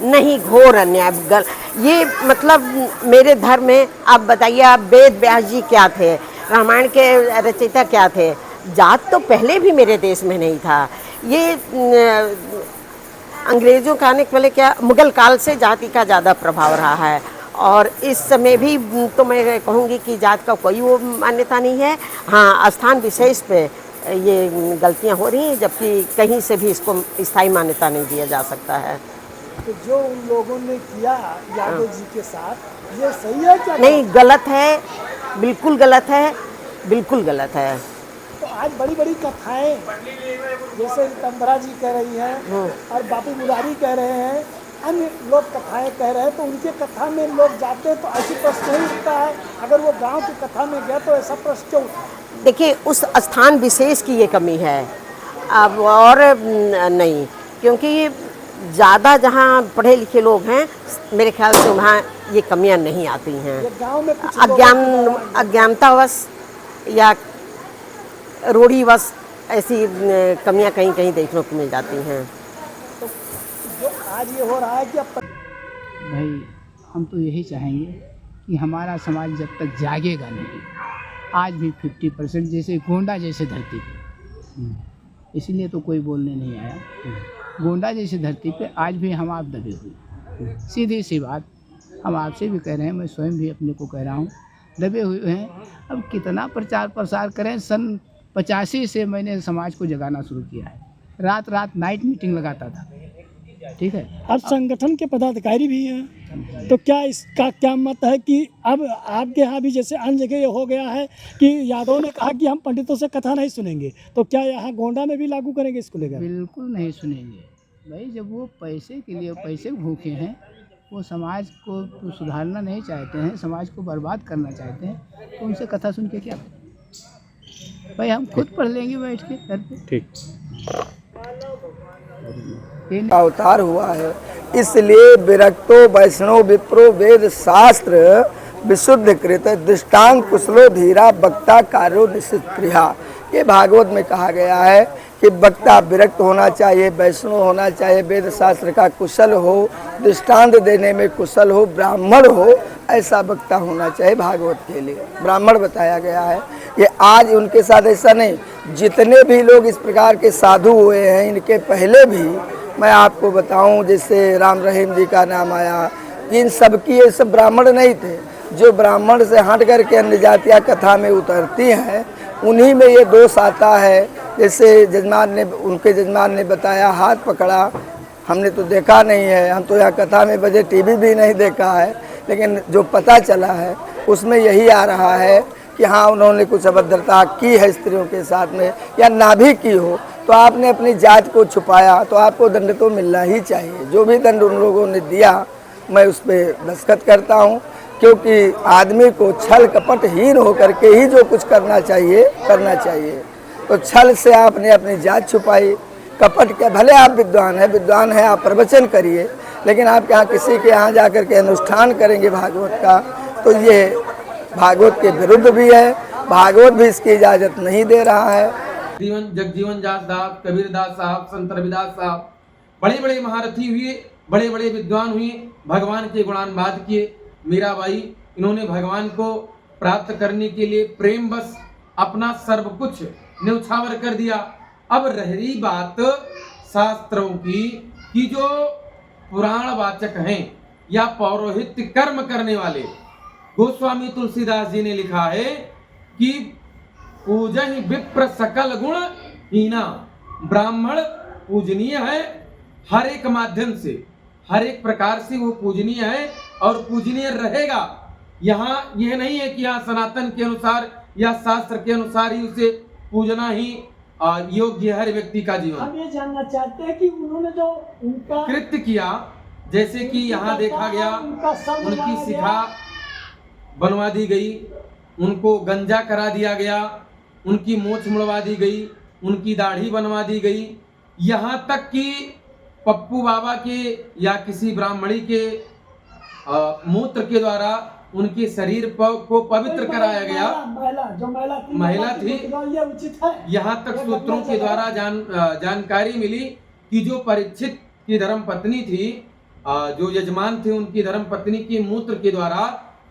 नहीं, घोर अन्याय ये मतलब मेरे धर्म में आप बताइए, आप वेद व्यास जी क्या थे, रामायण के रचयिता क्या थे। जात तो पहले भी मेरे देश में नहीं था। ये अंग्रेज़ों का आने के पहले क्या मुगल काल से जाति का ज़्यादा प्रभाव रहा है, और इस समय भी तो मैं कहूँगी कि जात का कोई वो मान्यता नहीं है। हाँ, स्थान विशेष पे ये गलतियाँ हो रही हैं, जबकि कहीं से भी इसको स्थायी मान्यता नहीं दिया जा सकता है। तो जो उन लोगों ने किया यादव जी के साथ, ये सही है क्या? नहीं, गलत है, बिल्कुल गलत है, बिल्कुल गलत है। तो आज बड़ी बड़ी कथाएं जैसे रितंबरा जी कह रही हैं और बापू मुरारी कह रहे हैं, अन्य लोग कथाएं कह रहे हैं, तो उनके कथा में लोग जाते हैं तो ऐसी प्रश्न नहीं उठता है। अगर वो गांव की कथा में गया तो ऐसा प्रश्न क्यों उठता है? देखिए, उस स्थान विशेष की ये कमी है अब, और नहीं, क्योंकि ज़्यादा जहाँ पढ़े लिखे लोग हैं, मेरे ख्याल से वहाँ ये कमियाँ नहीं आती हैं। ये गांव में कुछ लोगों की अज्ञानतावश या रूढ़िवश ऐसी कमियाँ कहीं कहीं देखने को मिल जाती हैं। तो जो आज ये हो रहा है कि अब भाई हम तो यही चाहेंगे कि हमारा समाज जब तक जागेगा नहीं, आज भी 50% जैसे गोंडा जैसे धरती पे, इसीलिए तो कोई बोलने नहीं आया, गोंडा जैसी धरती पे आज भी हम आप दबे हुए, सीधी सी बात हम आपसे भी कह रहे हैं, मैं स्वयं भी अपने को कह रहा हूँ, दबे हुए हैं। अब कितना प्रचार प्रसार करें, सन 85 से मैंने समाज को जगाना शुरू किया है, रात रात नाइट मीटिंग लगाता था, ठीक है। अब संगठन के पदाधिकारी भी हैं, तो क्या इसका क्या मत है कि अब आपके यहाँ भी जैसे अन्य जगह ये हो गया है कि यादव ने कहा कि हम पंडितों से कथा नहीं सुनेंगे, तो क्या यहाँ गोंडा में भी लागू करेंगे इसको लेकर? बिल्कुल नहीं सुनेंगे भाई। जब वो पैसे के लिए पैसे भूखे हैं, वो समाज को तो सुधारना नहीं चाहते हैं, समाज को बर्बाद करना चाहते हैं, तो उनसे कथा सुन के क्या भाई, हम खुद पढ़ लेंगे बैठ के घर पे। ठीक अवतार हुआ है, इसलिए विरक्तो वैष्णव विप्रो वेद शास्त्र विशुद्ध कृत दृष्टांत कुशलो धीरा वक्ता कार्यो निश्चित प्रिया। ये भागवत में कहा गया है कि वक्ता विरक्त होना चाहिए, वैष्णव होना चाहिए, वेद शास्त्र का कुशल हो, दृष्टांत देने में कुशल हो, ब्राह्मण हो, ऐसा वक्ता होना चाहिए। भागवत के लिए ब्राह्मण बताया गया है। ये आज उनके साथ ऐसा नहीं, जितने भी लोग इस प्रकार के साधु हुए हैं, इनके पहले भी मैं आपको बताऊं, जैसे राम रहीम जी का नाम आया, इन सब की ये सब ब्राह्मण नहीं थे। जो ब्राह्मण से हट करके अन्य जातियाँ कथा में उतरती हैं, उन्हीं में ये दोष आता है। जैसे उनके जजमान ने बताया, हाथ पकड़ा, हमने तो देखा नहीं है, हम तो यहाँ कथा में बजे टीवी भी नहीं देखा है, लेकिन जो पता चला है उसमें यही आ रहा है कि हाँ, उन्होंने कुछ अभद्रता की है स्त्रियों के साथ में, या ना भी की हो तो आपने अपनी जात को छुपाया, तो आपको दंड तो मिलना ही चाहिए। जो भी दंड उन लोगों ने दिया, मैं उस पर दस्तखत करता हूँ, क्योंकि आदमी को छल कपटहीन होकर के ही जो कुछ करना चाहिए। तो छल से आपने अपनी जात छुपाई, कपट के, भले आप विद्वान हैं, आप प्रवचन करिए, लेकिन आप यहाँ किसी के यहाँ जाकर के अनुष्ठान करेंगे भागवत का, तो ये भागवत के विरुद्ध भी है, भागवत भी इसकी इजाज़त नहीं दे रहा है। जगजीवन दास साहब, कबीर दास साहब, संत रविदास साहब, बड़े बड़े महारथी हुए, बड़े बड़े विद्वान हुए, भगवान के गुणानुवाद किए। मीराबाई, इन्होंने भगवान को प्राप्त करने के लिए प्रेम बस अपना सर्व कुछ न्यौछावर कर दिया। अब रही बात शास्त्रों की, कि जो पुराण वाचक हैं या पौरोहित्य कर्म करने वाले, गोस्वामी तुलसीदास जी ने लिखा है कि पूजहि विप्र सकल गुण हीना। ब्राह्मण पूजनीय है हर एक माध्यम से, हर एक प्रकार से वो पूजनीय है और पूजनीय रहेगा। यहाँ यह नहीं है कि यहाँ सनातन के अनुसार या शास्त्र के अनुसार ही उसे पूजना ही योग्य हर व्यक्ति का जीवन। हम ये जानना चाहते हैं कि उन्होंने जो उनका कृत्य किया, जैसे कि यहाँ देखा गया, उनकी शिखा बनवा दी गई, उनको गंजा करा दिया गया, उनकी मूंछ मुड़वा दी गई, उनकी दाढ़ी बनवा दी गई, यहाँ तक कि पप्पू बाबा के या किसी ब्राह्मणी के मूत्र के द्वारा उनके शरीर को पवित्र कराया गया। महिला थी, यहाँ तक सूत्रों के द्वारा जानकारी मिली कि जो परीक्षित की धर्म पत्नी थी, जो यजमान थे उनकी धर्म पत्नी के मूत्र के द्वारा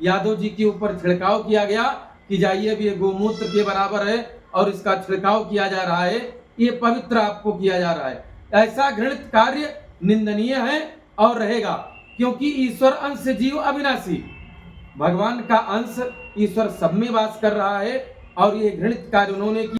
यादव जी के ऊपर छिड़काव किया गया कि जाइए अब ये गोमूत्र के बराबर है और इसका छिड़काव किया जा रहा है, ये पवित्र आपको किया जा रहा है। ऐसा घृणित कार्य निंदनीय है और रहेगा, क्योंकि ईश्वर अंश जीव अविनाशी, भगवान का अंश ईश्वर सब में वास कर रहा है और ये घृणित कार्य उन्होंने किया।